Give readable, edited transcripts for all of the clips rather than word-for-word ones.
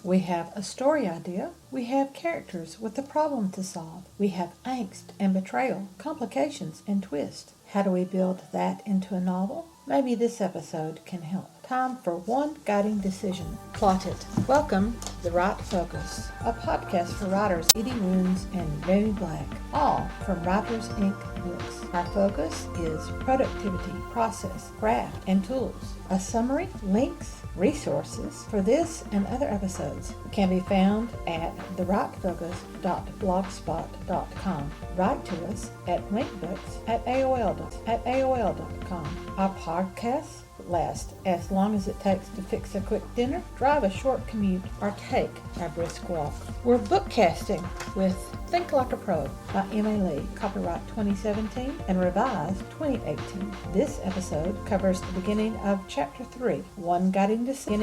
We have a story idea. We have characters with a problem to solve. We have angst and betrayal, complications and twists. How do we build that into a novel? Maybe this episode can help. Time for one guiding decision. Plot it. Welcome to The Right Focus, a podcast for writers Edie Woons and Jamie Black, all from Writers Inc. books. Our focus is productivity, process, craft, and tools. A summary, links, resources for this and other episodes can be found at therightfocus.blogspot.com. Write to us at linkbooks@aol.com. Our podcasts last as long as it takes to fix a quick dinner, drive a short commute, or take a brisk walk. We're bookcasting with Think Like a Pro by M.A. Lee, copyright 2017 and revised 2018. This episode covers the beginning of Chapter 3, One Guiding Decision,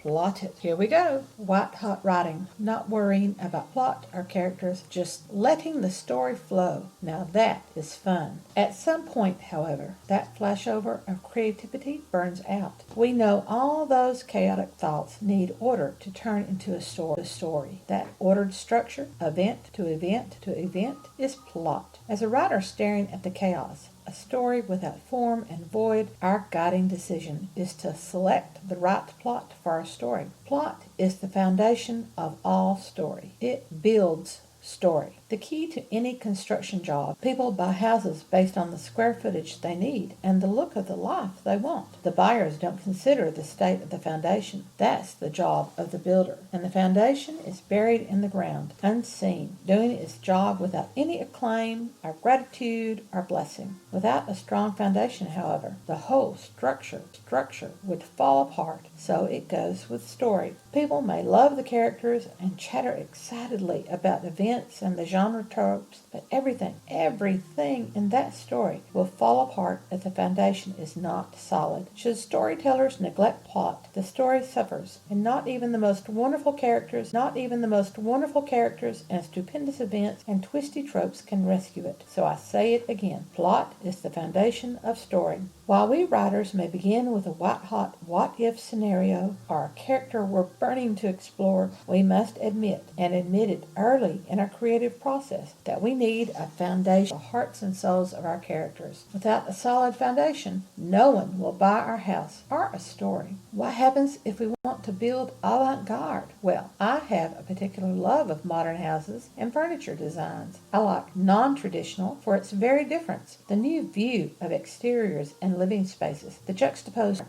Plot It. Here we go. White hot writing, not worrying about plot or characters, just letting the story flow. Now that is fun. At some point, however, that flashover of creativity burns out. We know all those chaotic thoughts need order to turn into a story. That ordered structure, event to event to event, is plot. As a writer staring at the chaos, a story without form and void, our guiding decision is to select the right plot for our story. Plot is the foundation of all story. It builds story. The key to any construction job. People buy houses based on the square footage they need and the look of the life they want. The buyers don't consider the state of the foundation. That's the job of the builder. And the foundation is buried in the ground, unseen, doing its job without any acclaim or gratitude or blessing. Without a strong foundation, however, the whole structure would fall apart. So it goes with story. People may love the characters and chatter excitedly about events and the genre tropes, but everything in that story will fall apart if the foundation is not solid. Should storytellers neglect plot, the story suffers, and not even the most wonderful characters and stupendous events and twisty tropes can rescue it. So I say it again. Plot is the foundation of story. While we writers may begin with a white-hot what-if scenario or a character we're burning to explore, we must admit it early in our creative process, that we need a foundation for the hearts and souls of our characters. Without a solid foundation, no one will buy our house or a story. What happens if we want to build avant-garde? Well, I have a particular love of modern houses and furniture designs. I like non-traditional for its very difference. The new view of exteriors and living spaces, the juxtaposed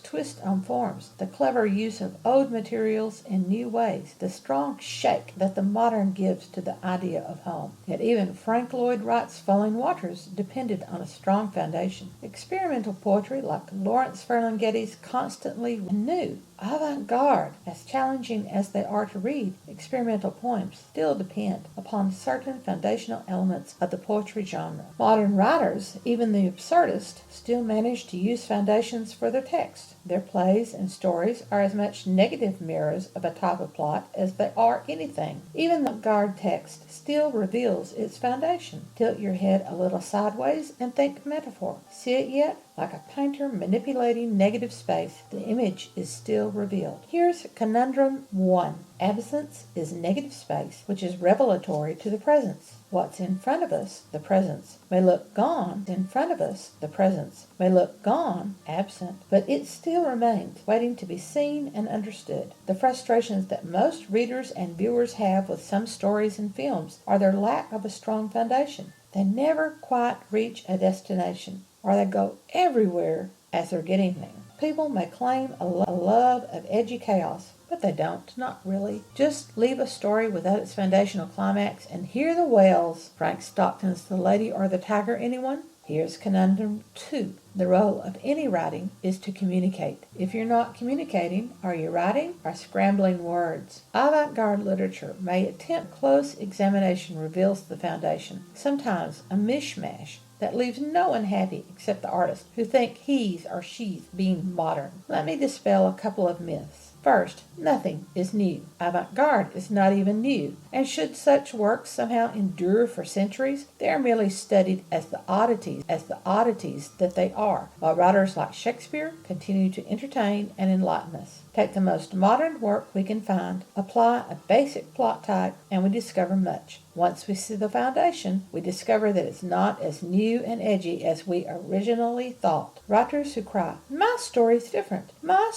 twist on forms, the clever use of old materials in new ways, the strong shake that the modern gives to the idea of home. Yet even Frank Lloyd Wright's Falling Waters depended on a strong foundation. Experimental poetry like Lawrence Ferlinghetti's constantly new, avant-garde, as challenging as they are to read, experimental poems still depend upon certain foundational elements of the poetry genre. Modern writers, even the absurdist, still manage to use foundations for their text. Their plays and stories are as much negative mirrors of a type of plot as they are anything. Even the avant-garde text still reveals its foundation. Tilt your head a little sideways and think metaphor. See it yet? Like a painter manipulating negative space, the image is still revealed. Here's Conundrum 1. Absence is negative space, which is revelatory to the presence. What's in front of us, the presence, may look gone. In front of us, the presence, may look gone, absent, but it still remains, waiting to be seen and understood. The frustrations that most readers and viewers have with some stories and films are their lack of a strong foundation. They never quite reach a destination, or they go everywhere as they're getting there. People may claim a love of edgy chaos, but they don't, not really. Just leave a story without its foundational climax and hear the wails. Frank Stockton's The Lady or the Tiger, anyone? Here's Conundrum 2. The role of any writing is to communicate. If you're not communicating, are you writing or scrambling words? Avant-garde literature may attempt close examination reveals the foundation, sometimes a mishmash that leaves no one happy except the artist who think he's or she's being modern. Let me dispel a couple of myths. First, nothing is new. Avant-garde is not even new, and should such works somehow endure for centuries, they are merely studied as the oddities that they are, while writers like Shakespeare continue to entertain and enlighten us. Take the most modern work we can find, apply a basic plot type, and we discover much. Once we see the foundation, we discover that it's not as new and edgy as we originally thought. Writers who cry, "My story's different. My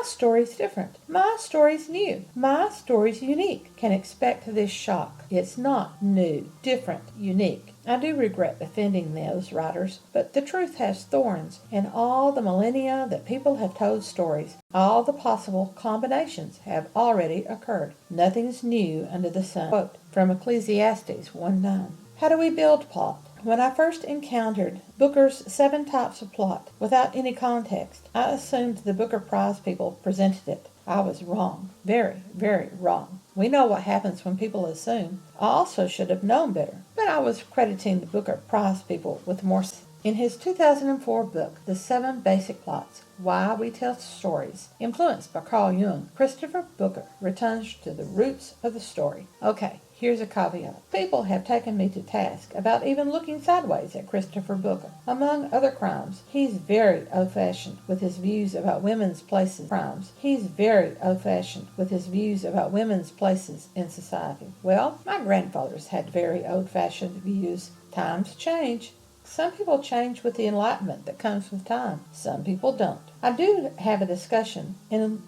story's different. My story's new. My story's unique," can expect this shock. It's not new, different, unique. I do regret offending those writers, but the truth has thorns. In all the millennia that people have told stories, all the possible combinations have already occurred. Nothing's new under the sun. Quote from Ecclesiastes 1:9. How do we build plot? When I first encountered Booker's 7 Types of Plot without any context, I assumed the Booker Prize people presented it. I was wrong. Very, very wrong. We know what happens when people assume. I also should have known better, but I was crediting the Booker Prize people with more. In his 2004 book, The 7 Basic Plots, Why We Tell Stories, influenced by Carl Jung, Christopher Booker returns to the roots of the story. Okay, here's a caveat. People have taken me to task about even looking sideways at Christopher Booker. Among other crimes, he's very old-fashioned with his views about women's places. He's very old-fashioned with his views about women's places in society. Well, my grandfathers had very old-fashioned views. Times change. Some people change with the enlightenment that comes with time. Some people don't. I do have a discussion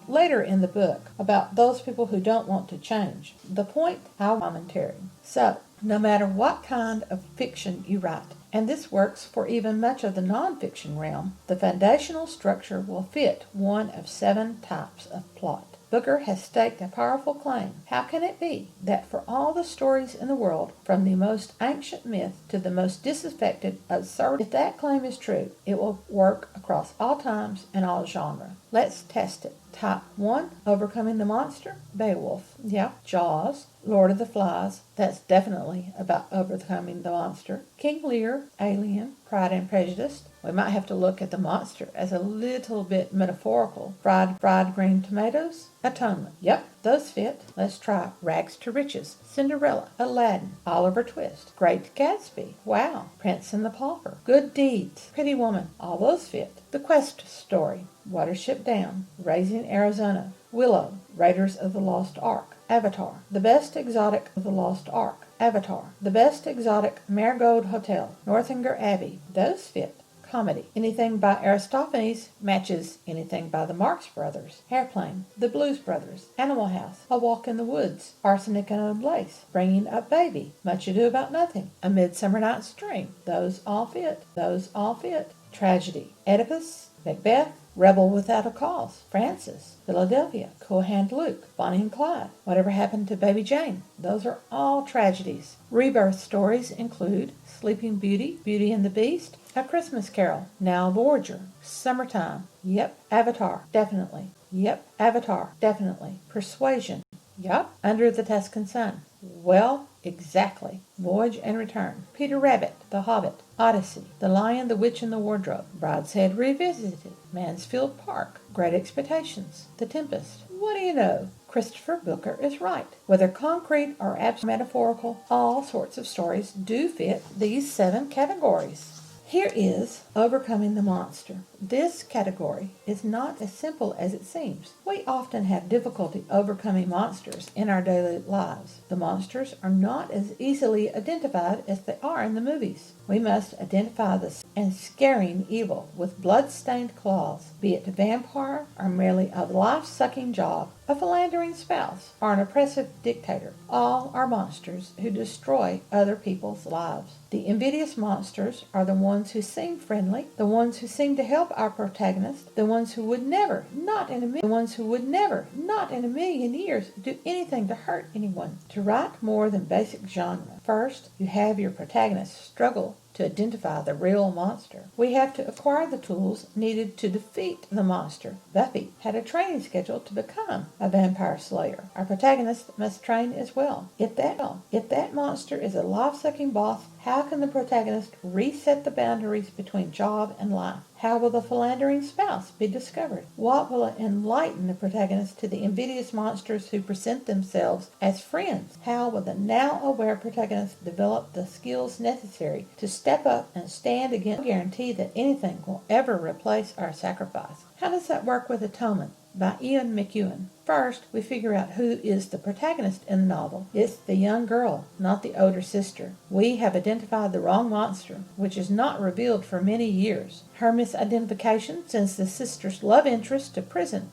later in the book about those people who don't want to change. The point, our commentary. So, no matter what kind of fiction you write, and this works for even much of the nonfiction realm, the foundational structure will fit one of 7 types of plot. Booker has staked a powerful claim. How can it be that for all the stories in the world, from the most ancient myth to the most disaffected absurd, if that claim is true, it will work across all times and all genres? Let's test it. Type 1, Overcoming the Monster, Beowulf. Yeah. Jaws, Lord of the Flies. That's definitely about overcoming the monster. King Lear, Alien, Pride and Prejudice. We might have to look at the monster as a little bit metaphorical. Fried green tomatoes, Atonement. Yep, those fit. Let's try Rags to Riches, Cinderella, Aladdin, Oliver Twist, Great Gatsby. Wow, Prince and the Pauper, Good Deeds, Pretty Woman. All those fit. The Quest Story, Watership Down, Raising Arizona, Willow, Raiders of the Lost Ark, Avatar, The Best Exotic of the Lost Ark, Avatar, The Best Exotic, Marigold Hotel, Northanger Abbey. Those fit. Comedy. Anything by Aristophanes matches anything by the Marx Brothers. Airplane, The Blues Brothers, Animal House, A Walk in the Woods, Arsenic and Old Lace, Bringing Up Baby, Much Ado About Nothing, A Midsummer Night's Dream. Those all fit. Those all fit. Tragedy. Oedipus, Macbeth, Rebel Without a Cause, Francis, Philadelphia, Cool Hand Luke, Bonnie and Clyde, Whatever Happened to Baby Jane. Those are all tragedies. Rebirth stories include Sleeping Beauty, Beauty and the Beast, A Christmas Carol, Now a Voyager, Summertime. Yep. Avatar, definitely. Yep. Avatar, definitely. Persuasion. Yep. Under the Tuscan Sun. Well, exactly. Voyage and Return, Peter Rabbit, The Hobbit, Odyssey, The Lion, the Witch, and the Wardrobe, Brideshead Revisited, Mansfield Park, Great Expectations, The Tempest. What do you know? Christopher Booker is right. Whether concrete or abstract metaphorical, all sorts of stories do fit these 7 categories. Here is Overcoming the Monster. This category is not as simple as it seems. We often have difficulty overcoming monsters in our daily lives. The monsters are not as easily identified as they are in the movies. We must identify the and scaring evil with blood-stained claws, be it a vampire or merely a life-sucking job, a philandering spouse, or an oppressive dictator. All are monsters who destroy other people's lives. The invidious monsters are the ones who seem friendly, the ones who seem to help our protagonist, the ones who would never, not in a million years, do anything to hurt anyone. To write more than basic genre, first, you have your protagonist struggle to identify the real monster. We have to acquire the tools needed to defeat the monster. Buffy had a training schedule to become a vampire slayer. Our protagonist must train as well. If that monster is a life-sucking boss, how can the protagonist reset the boundaries between job and life? How will the philandering spouse be discovered? What will enlighten the protagonist to the invidious monsters who present themselves as friends? How will the now aware protagonist develop the skills necessary to step up and stand against no guarantee that anything will ever replace our sacrifice? How does that work with Atonement by Ian McEwan? First, we figure out who is the protagonist in the novel. It's the young girl, not the older sister. We have identified the wrong monster, which is not revealed for many years. Her misidentification sends the sister's love interest to prison,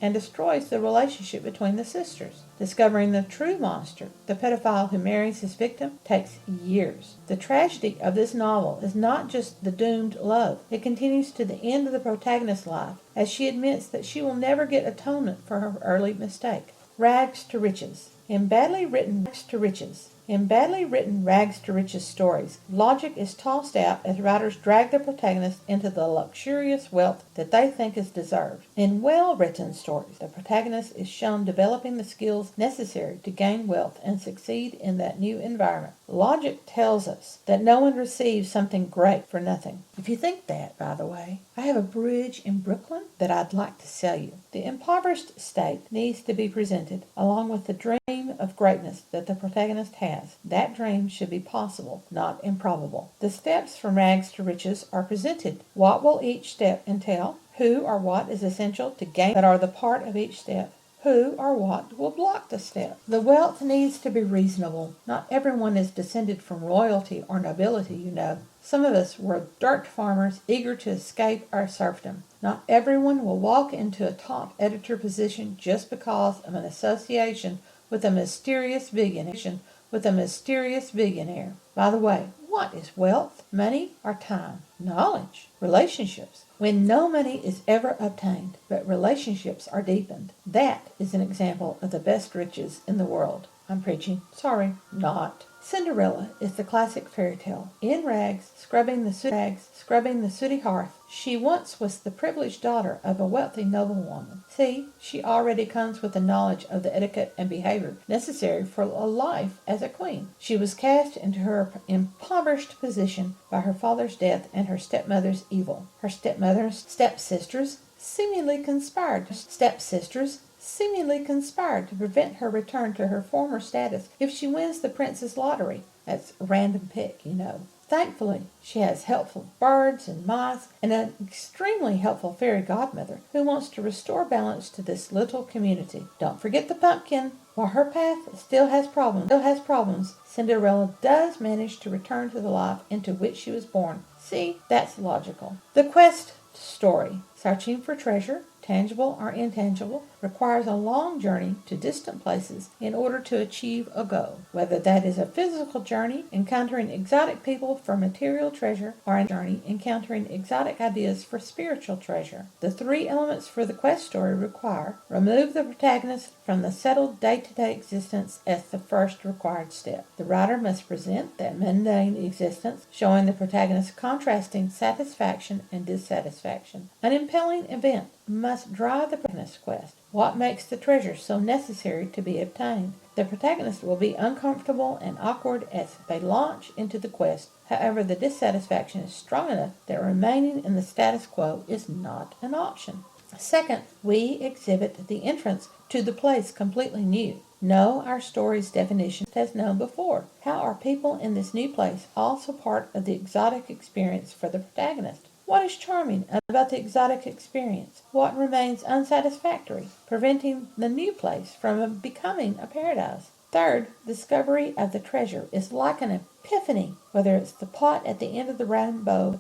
and destroys the relationship between the sisters. Discovering the true monster, the pedophile who marries his victim, takes years. The tragedy of this novel is not just the doomed love. It continues to the end of the protagonist's life, as she admits that she will never get atonement for her early mistake. Rags to riches. In badly written rags to riches stories, logic is tossed out as writers drag the protagonist into the luxurious wealth that they think is deserved. In well-written stories, the protagonist is shown developing the skills necessary to gain wealth and succeed in that new environment. Logic tells us that no one receives something great for nothing. If you think that, by the way, I have a bridge in Brooklyn that I'd like to sell you. The impoverished state needs to be presented along with the dream of greatness that the protagonist has. That dream should be possible, not improbable. The steps from rags to riches are presented. What will each step entail? Who or what is essential to gain that are the part of each step? Who or what will block the step? The wealth needs to be reasonable. Not everyone is descended from royalty or nobility, you know. Some of us were dirt farmers eager to escape our serfdom. Not everyone will walk into a top editor position just because of an association with a mysterious billionaire. By the way, what is wealth? Money or time? Knowledge? Relationships? When no money is ever obtained, but relationships are deepened, that is an example of the best riches in the world. I'm preaching. Sorry, not. Cinderella is the classic fairy tale. In rags, scrubbing the sooty hearth, she once was the privileged daughter of a wealthy noblewoman. See, she already comes with the knowledge of the etiquette and behavior necessary for a life as a queen. She was cast into her impoverished position by her father's death and her stepmother's evil. Her stepsisters seemingly conspired to prevent her return to her former status if she wins the prince's lottery. That's a random pick, you know. Thankfully, she has helpful birds and mice and an extremely helpful fairy godmother who wants to restore balance to this little community. Don't forget the pumpkin. While her path still has problems, Cinderella does manage to return to the life into which she was born. See, that's logical. The quest story, searching for treasure, tangible or intangible, requires a long journey to distant places in order to achieve a goal. Whether that is a physical journey, encountering exotic people for material treasure, or a journey encountering exotic ideas for spiritual treasure. The three elements for the quest story require: remove the protagonist from the settled day-to-day existence as the first required step. The writer must present that mundane existence, showing the protagonist's contrasting satisfaction and dissatisfaction. An impelling event must drive the protagonist's quest. What makes the treasure so necessary to be obtained? The protagonist will be uncomfortable and awkward as they launch into the quest. However, the dissatisfaction is strong enough that remaining in the status quo is not an option. Second, we exhibit the entrance to the place completely new. Know our story's definition as known before. How are people in this new place also part of the exotic experience for the protagonist? What is charming about the exotic experience? What remains unsatisfactory, preventing the new place from becoming a paradise? Third, discovery of the treasure is like an epiphany, whether it's the pot at the end of the rainbow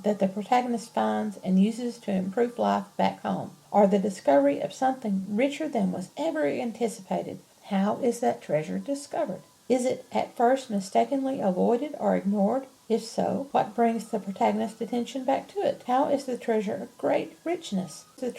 that the protagonist finds and uses to improve life back home, or the discovery of something richer than was ever anticipated. How is that treasure discovered? Is it at first mistakenly avoided or ignored? If so, what brings the protagonist's attention back to it? How is the treasure of great richness? Does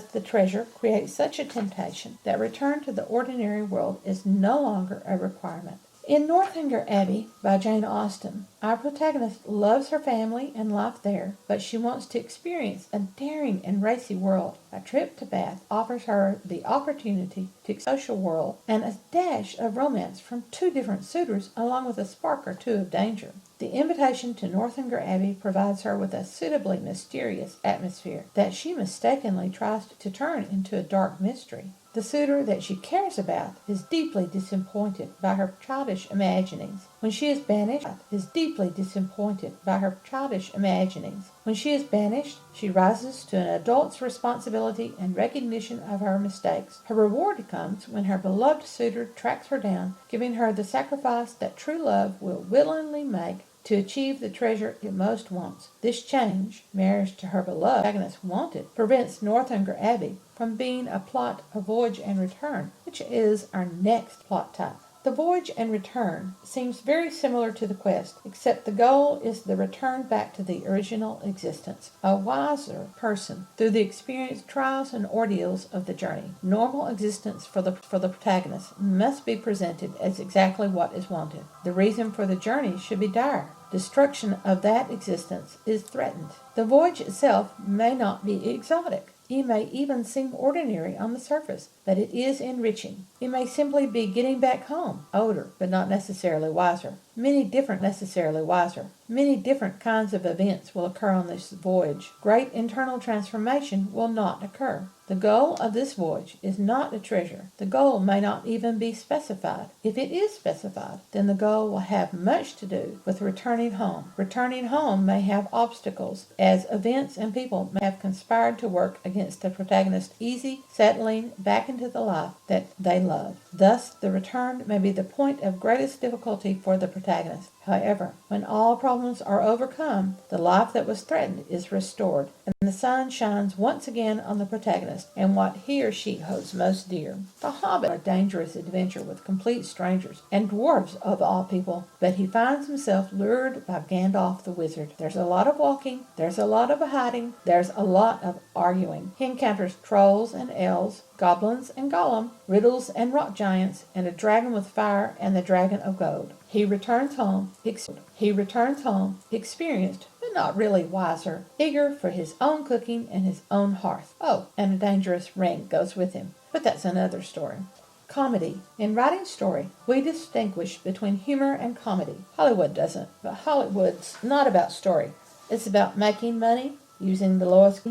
the treasure create such a temptation that return to the ordinary world is no longer a requirement? In Northanger Abbey by Jane Austen, our protagonist loves her family and life there, but she wants to experience a daring and racy world. A trip to Bath offers her the opportunity to explore the social world and a dash of romance from two different suitors, along with a spark or two of danger. The invitation to Northanger Abbey provides her with a suitably mysterious atmosphere that she mistakenly tries to turn into a dark mystery. The suitor that she cares about is deeply disappointed by her childish imaginings. When she is banished, When she is banished, she rises to an adult's responsibility and recognition of her mistakes. Her reward comes when her beloved suitor tracks her down, giving her the sacrifice that true love will willingly make to achieve the treasure it most wants. This change, marriage to her beloved protagonist wanted, prevents Northanger Abbey from being a plot of voyage and return, which is our next plot type. The voyage and return seems very similar to the quest, except the goal is the return back to the original existence, a wiser person through the experienced trials and ordeals of the journey. Normal existence for the protagonist must be presented as exactly what is wanted. The reason for the journey should be dire. Destruction of that existence is threatened. The voyage itself may not be exotic. It may even seem ordinary on the surface, but it is enriching. It may simply be getting back home, older, but not necessarily wiser. Many different kinds of events will occur on this voyage. Great internal transformation will not occur. The goal of this voyage is not a treasure. The goal may not even be specified. If it is specified, then the goal will have much to do with returning home. Returning home may have obstacles, as events and people may have conspired to work against the protagonist's easy settling back into the life that they love. Thus, the return may be the point of greatest difficulty for the protagonist. However, when all problems are overcome, the life that was threatened is restored, and the sun shines once again on the protagonist and what he or she holds most dear. The Hobbit, a dangerous adventure with complete strangers and dwarves of all people, but he finds himself lured by Gandalf the wizard. There's a lot of walking, there's a lot of hiding, there's a lot of arguing. He encounters trolls and elves, goblins and Gollum, riddles and rock giants, and a dragon with fire and the dragon of gold. He returns home experienced, but not really wiser, eager for his own cooking and his own hearth. Oh, and a dangerous ring goes with him. But that's another story. Comedy. In writing story, we distinguish between humor and comedy. Hollywood doesn't, but Hollywood's not about story. It's about making money, using the lowest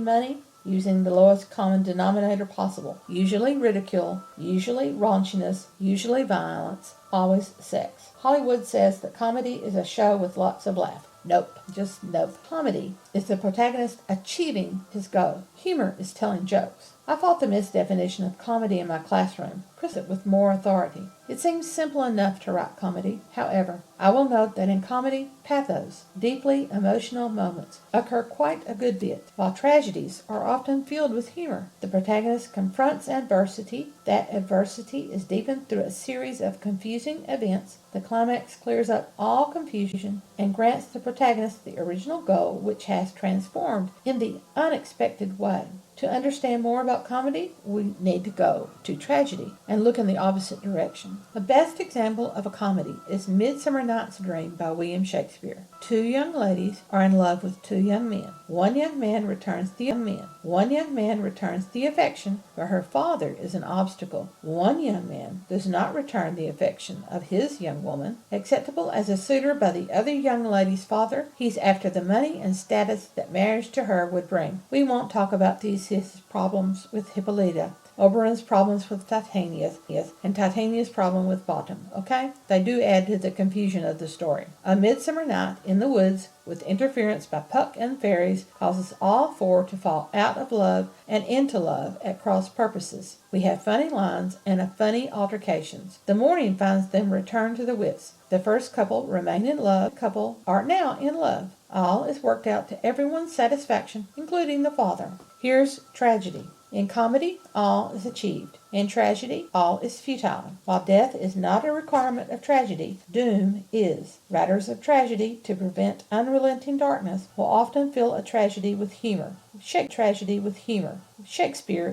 common denominator possible. Usually ridicule, usually raunchiness, usually violence, always sex. Hollywood says that comedy is a show with lots of laughs. Nope, just nope. Comedy is the protagonist achieving his goal. Humor is telling jokes. I fought the misdefinition of comedy in my classroom, present with more authority. It seems simple enough to write comedy. However, I will note that in comedy, pathos, deeply emotional moments, occur quite a good bit, while tragedies are often filled with humor. The protagonist confronts adversity. That adversity is deepened through a series of confusing events. The climax clears up all confusion and grants the protagonist the original goal, which has transformed in the unexpected way. To understand more about comedy, we need to go to tragedy and look in the opposite direction. The best example of a comedy is Midsummer Night's Dream by William Shakespeare. Two young ladies are in love with two young men. One young man returns the affection, but her father is an obstacle. One young man does not return the affection of his young woman. Acceptable as a suitor by the other young lady's father, he's after the money and status that marriage to her would bring. We won't talk about Theseus' problems with Hippolyta, Oberon's problems with Titanius, and Titania's problem with Bottom, okay? They do add to the confusion of the story. A Midsummer Night in the Woods, with interference by Puck and fairies, causes all four to fall out of love and into love at cross purposes. We have funny lines and funny altercations. The morning finds them return to the wits. The first couple remain in love. The couple are now in love. All is worked out to everyone's satisfaction, including the father. Here's tragedy. In comedy, all is achieved. In tragedy, all is futile. While death is not a requirement of tragedy, doom is. Writers of tragedy, to prevent unrelenting darkness, will often fill a tragedy with humor. Shakespeare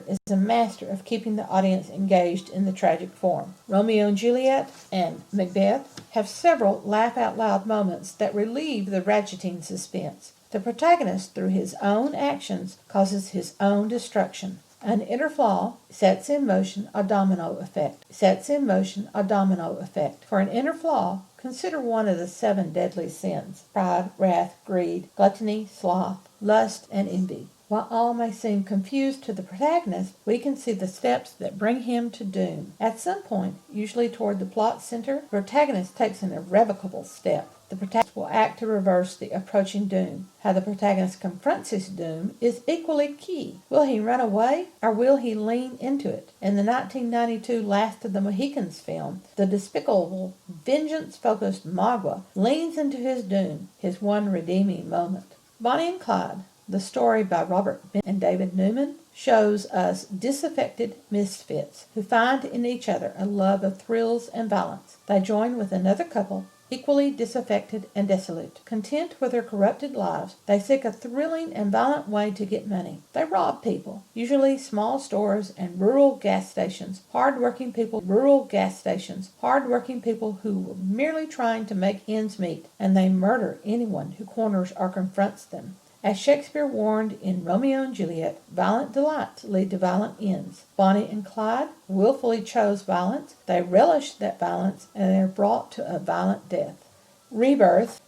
is a master of keeping the audience engaged in the tragic form. Romeo and Juliet and Macbeth have several laugh-out-loud moments that relieve the ratcheting suspense. The protagonist, through his own actions, causes his own destruction. An inner flaw sets in motion a domino effect. For an inner flaw, consider one of the 7 deadly sins: pride, wrath, greed, gluttony, sloth, lust, and envy. While all may seem confused to the protagonist, we can see the steps that bring him to doom. At some point, usually toward the plot center, the protagonist takes an irrevocable step. The protagonist will act to reverse the approaching doom. How the protagonist confronts his doom is equally key. Will he run away, or will he lean into it? In the 1992 Last of the Mohicans film, the despicable, vengeance-focused Magua leans into his doom, his one redeeming moment. Bonnie and Clyde, the story by Robert Benton and David Newman, shows us disaffected misfits who find in each other a love of thrills and violence. They join with another couple, equally disaffected and desolate. Content with their corrupted lives, they seek a thrilling and violent way to get money. They rob people, usually small stores and rural gas stations, hard-working people who were merely trying to make ends meet, and they murder anyone who corners or confronts them. As Shakespeare warned in Romeo and Juliet, violent delights lead to violent ends. Bonnie and Clyde willfully chose violence. They relished that violence, and they are brought to a violent death. Rebirth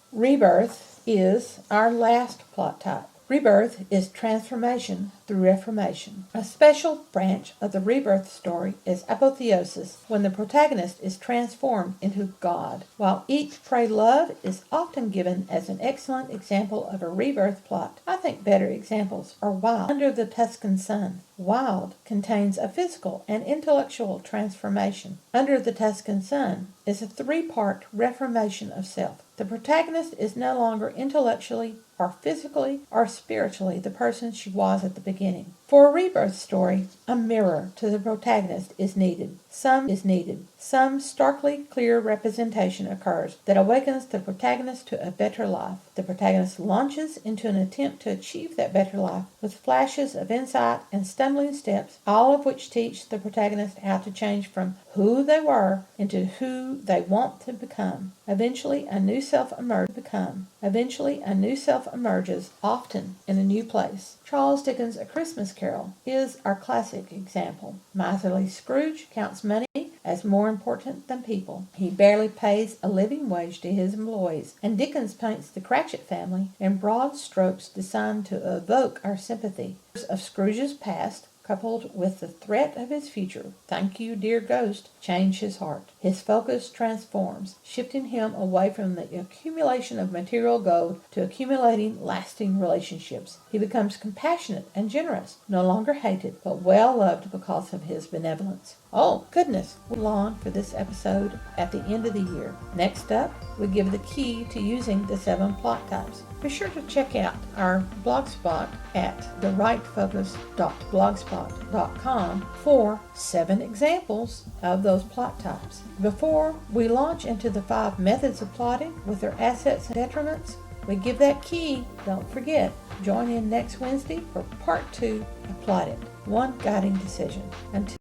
is our last plot type. Rebirth is transformation through reformation. A special branch of the rebirth story is apotheosis, when the protagonist is transformed into God. While Eat, Pray, Love is often given as an excellent example of a rebirth plot, I think better examples are Wild. Under the Tuscan Sun. Wild contains a physical and intellectual transformation. Under the Tuscan Sun is a 3-part reformation of self. The protagonist is no longer intellectually or physically or spiritually the person she was at the beginning. For a rebirth story, a mirror to the protagonist is needed. Some starkly clear representation occurs that awakens the protagonist to a better life. The protagonist launches into an attempt to achieve that better life with flashes of insight and stumbling steps, all of which teach the protagonist how to change from who they were into who they want to become. Eventually, a new self emerges, often in a new place. Charles Dickens' A Christmas Carol is our classic example. Miserly Scrooge counts money as more important than people. He barely pays a living wage to his employees, and Dickens paints the Cratchit family in broad strokes designed to evoke our sympathy. Of Scrooge's past, coupled with the threat of his future, thank you, dear ghost, change his heart. His focus transforms, shifting him away from the accumulation of material gold to accumulating lasting relationships. He becomes compassionate and generous, no longer hated, but well loved because of his benevolence. Oh, goodness, we're long for this episode at the end of the year. Next up, we give the key to using the 7 plot types. Be sure to check out our blogspot at therightfocus.blogspot.com for 7 examples of those plot types. Before we launch into the 5 methods of plotting with their assets and detriments, we give that key. Don't forget, join in next Wednesday for part 2 of Plotted, One Guiding Decision. Until